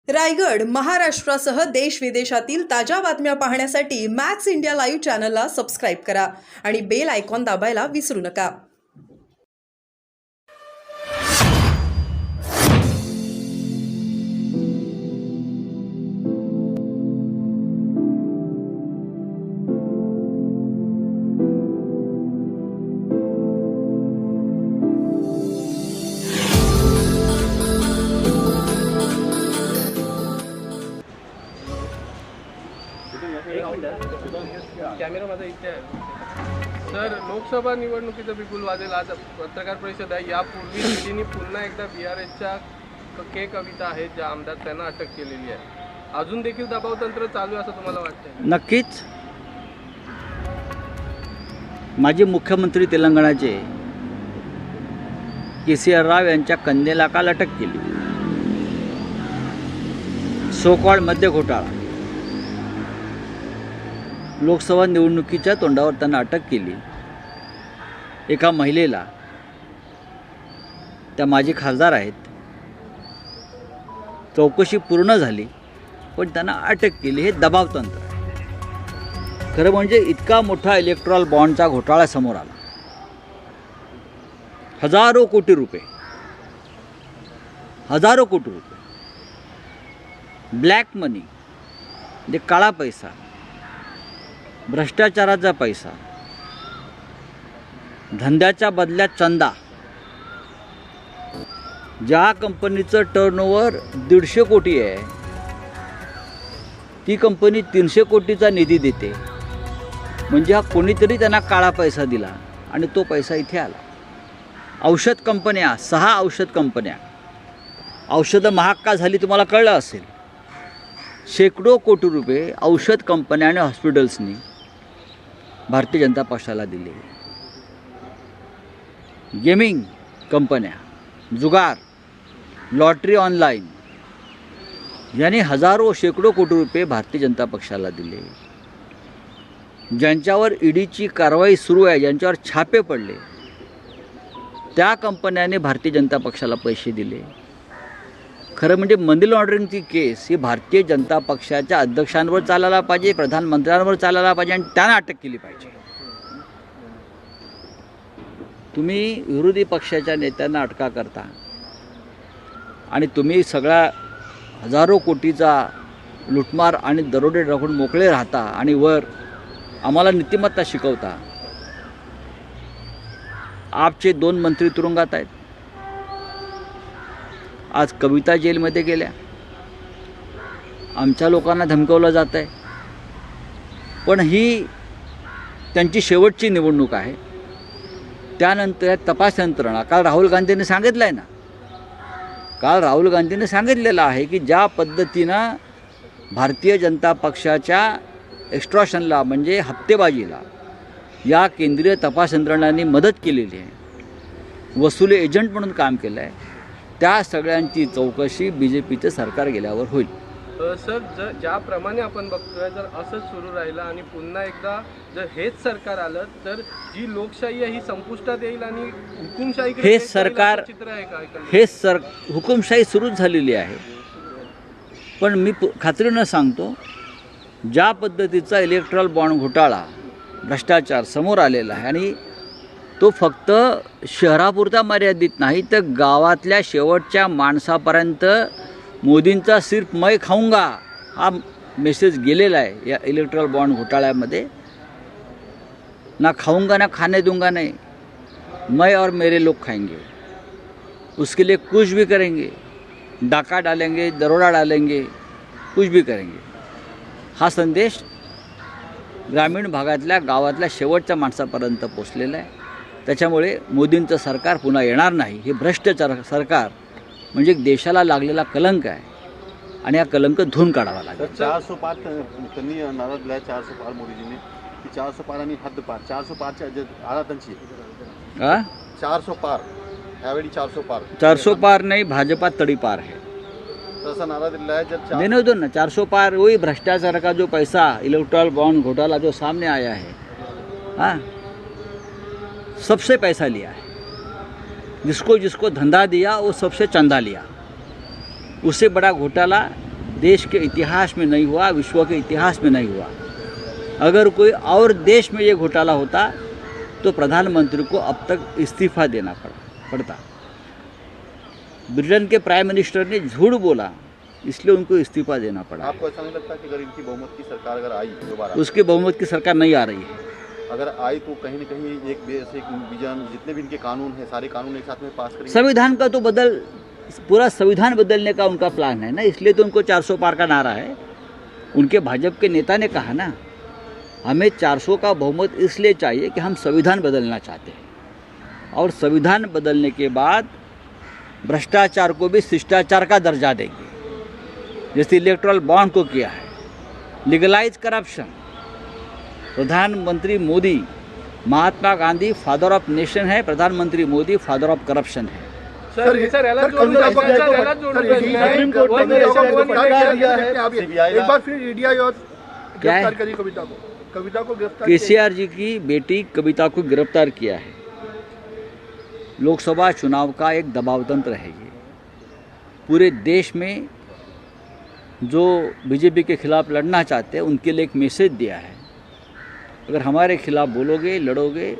रायगड महाराष्ट्रासह देश विदेशातील ताज्या बातम्या पाहण्यासाठी मॅक्स इंडिया लाईव्ह चॅनलला सबस्क्राईब करा आणि बेल आयकॉन दाबायला विसरू नका. कॅमेरा माझा इथे आहे. सर, लोकसभा निवडणुकीचं बिगुल वाजेल. आज पत्रकार परिषद आहे. यापूर्वी ईडीने पुन्हा एकदा BRSच्या कविता आहेत ज्या आमदार त्यांना अटक केलेली आहे. अजून देखील दबाव तंत्र चालू आहे असं तुम्हाला वाटतं? नक्कीच. माजी मुख्यमंत्री तेलंगणाचे KCR राव यांच्या कन्येला काल अटक केली. सोकॉल्ड मद्य घोटाळा, लोकसभा निवडणुकीच्या तोंडावर त्यांना अटक केली. एका महिलेला, त्या माजी खासदार आहेत, चौकशी पूर्ण झाली पण त्यांना अटक केली. हे दबावतंत्र आहे. खरं म्हणजे इतका मोठा इलेक्ट्रॉल बॉन्डचा घोटाळा समोर आला. हजारो कोटी रुपये ब्लॅक मनी म्हणजे काळा पैसा, भ्रष्टाचाराचा पैसा, धंद्याच्या बदल्यात चंदा. ज्या कंपनीचं टर्नओव्हर 150 कोटी आहे ती कंपनी 300 कोटीचा निधी देते. म्हणजे हा कोणीतरी त्यांना काळा पैसा दिला आणि तो पैसा इथे आला. औषध कंपन्या, 6 औषध कंपन्या, औषधं महाग का झाली तुम्हाला कळलं असेल. शेकडो कोटी रुपये औषध कंपन्या आणि हॉस्पिटल्सनी भारतीय जनता पक्षाला दिले. गेमिंग कंपन्या, जुगार, लॉटरी ऑनलाईन यांनी हजारो शेकडो कोटी रुपये भारतीय जनता पक्षाला दिले. ज्यांच्यावर ईडीची कारवाई सुरू आहे, ज्यांच्यावर छापे पडले, त्या कंपन्याने भारतीय जनता पक्षाला पैसे दिले. खरं म्हणजे मनी लॉन्ड्रिंगची केस ही भारतीय जनता पक्षाच्या अध्यक्षांवर चालायला पाहिजे, प्रधानमंत्र्यांवर चालायला पाहिजे आणि त्यांना अटक केली पाहिजे. तुम्ही विरोधी पक्षाच्या नेत्यांना अटका करता आणि तुम्ही सगळा हजारो कोटीचा लुटमार आणि दरोडे टाकून मोकळे राहता आणि वर आम्हाला नीतिमत्ता शिकवता. आपचे 2 मंत्री तुरुंगात आहेत. आज कविता जेलमध्ये गेल्या. आमच्या लोकांना धमकवलं जात आहे. पण ही त्यांची शेवटची निवडणूक आहे. त्यानंतर तपास यंत्रणा, काल राहुल गांधींनी सांगितलं आहे ना, काल राहुल गांधींनी सांगितलेलं आहे की ज्या पद्धतीनं भारतीय जनता पक्षाच्या एक्स्ट्रॉशनला म्हणजे हप्तेबाजीला या केंद्रीय तपास यंत्रणांनी मदत केलेली आहे, वसुली एजंट म्हणून काम केलं आहे, त्या सगळ्यांची चौकशी BJPचं सरकार गेल्यावर होईल. सर, ज्याप्रमाणे आपण बघतोय, जर असंच सुरू राहिलं आणि पुन्हा एकदा जर हेच सरकार आलं तर जी लोकशाही आहे ही संपुष्टात येईल आणि हुकुमशाही हे सरकार, चित्र आहे का? हुकुमशाही सुरूच झालेली आहे. पण मी खात्रीनं सांगतो, ज्या पद्धतीचा इलेक्ट्रॉल बॉन्ड घोटाळा, भ्रष्टाचार समोर आलेला आहे आणि तो फक्त शहरापुरता मर्यादित नाही तर गावातल्या शेवटच्या माणसापर्यंत मोदींचा सिर्फ मैं खाऊंगा हा मेसेज गेलेला आहे. या इलेक्ट्रॉल बॉन्ड घोटाळ्यामध्ये ना खाऊंगा ना खाने दूंगा नहीं, मैं और मेरे लोग खाएंगे, उसके लिए कुछ भी करेंगे, डाका डालेंगे, दरोडा डालेंगे, कुछ भी करेंगे. हा संदेश ग्रामीण भागातल्या गावातल्या शेवटच्या माणसापर्यंत पोचलेला आहे. त्याच्यामुळे मोदींचं सरकार पुन्हा येणार नाही. हे भ्रष्ट सरकार म्हणजे देशाला लागलेला कलंक आहे आणि हा कलंक धुवून काढावा लागेल. 400 पार त्यांनी नारा दिला आहे. 400 पार मोदीजींनी की 400 पार आणि हद्द पार. 400 पारच्या आला त्यांची 400 पार. यावेळी 400 पार. 400 पार नहीं, भाजपा तड़ीपार है, तसा नारा दिला है. जब देने दो ना. 400 पार वही भ्रष्टाचार का जो पैसा, इलेक्ट्रॉल बॉन्ड घोटाला जो सामने आया है, हाँ, सबसे पैसा लिया है. जिसको जिसको धंधा दिया वो सबसे चंदा लिया. उससे बड़ा घोटाला देश के इतिहास में नहीं हुआ, विश्व के इतिहास में नहीं हुआ। अगर कोई और देश में ये घोटाला होता तो प्रधानमंत्री को अब तक इस्तीफा देना पड़ता। ब्रिटेन के प्राइम मिनिस्टर ने झूठ बोला, इसलिए उनको इस्तीफा देना पड़ा। आपको ऐसा नहीं लगता कि अगर इनकी बहुमत की सरकार अगर आई दोबारा, उसके बहुमत की सरकार नहीं आ रही है। अगर आई तो कहीं न कहीं एक विजन, जितने भी इनके कानून हैं सारे कानून एक साथ में पास करेंगे? संविधान का तो पूरा संविधान बदलने का उनका प्लान है ना, इसलिए तो उनको 400 पार का नारा है। उनके भाजपा के नेता ने कहा ना, हमें 400 का बहुमत इसलिए चाहिए कि हम संविधान बदलना चाहते हैं, और संविधान बदलने के बाद भ्रष्टाचार को भी शिष्टाचार का दर्जा देंगे, जैसे इलेक्टोरल बॉन्ड को किया है। लीगलाइज करप्शन, प्रधानमंत्री Modi, Mahatma Gandhi father of nation है, प्रधानमंत्री मोदी फादर ऑफ करप्शन है। सर याला जोडून एक बार फिर ईडी और क्या है? गिरफ्तार करी कविता को गिरफ्तार केसीआर जी की बेटी कविता को गिरफ्तार किया है। लोकसभा चुनाव का एक दबाव तंत्र है ये। पूरे देश में जो बीजेपी के खिलाफ लड़ना चाहते हैं उनके लिए एक मैसेज दिया है, अगर हमारे खिलाफ बोलोगे, लड़ोगे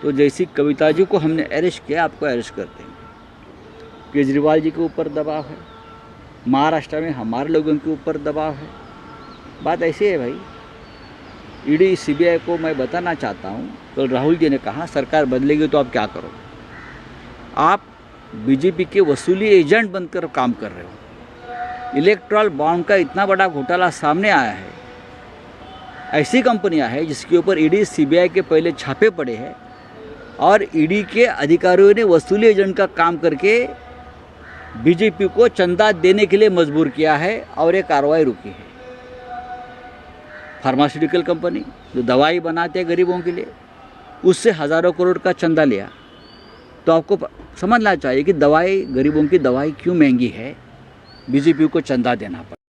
तो जैसी कविता जी को हमने अरेस्ट किया, आपको अरेस्ट कर देंगे। केजरीवाल जी के ऊपर दबाव है, महाराष्ट्र में हमारे लोगों के ऊपर दबाव है। बात ऐसी है भाई, ईडी सीबीआई को मैं बताना चाहता हूँ, कल राहुल जी ने कहा सरकार बदलेगी तो आप क्या करोगे? आप बीजेपी के वसूली एजेंट बनकर काम कर रहे हो। इलेक्ट्रल बॉन्ड का इतना बड़ा घोटाला सामने आया है, ऐसी कंपनियां हैं जिसके ऊपर ईडी सीबीआई के पहले छापे पड़े हैं, और ईडी के अधिकारियों ने वसूली एजेंट का काम करके बीजेपी को चंदा देने के लिए मजबूर किया है, और ये कार्रवाई रुकी है। फार्मास्यूटिकल कंपनी जो दवाई बनाते हैं गरीबों के लिए, उससे हज़ारों करोड़ का चंदा लिया। तो आपको समझना चाहिए कि दवाई, गरीबों की दवाई क्यों महंगी है, बीजेपी को चंदा देना पड़ा।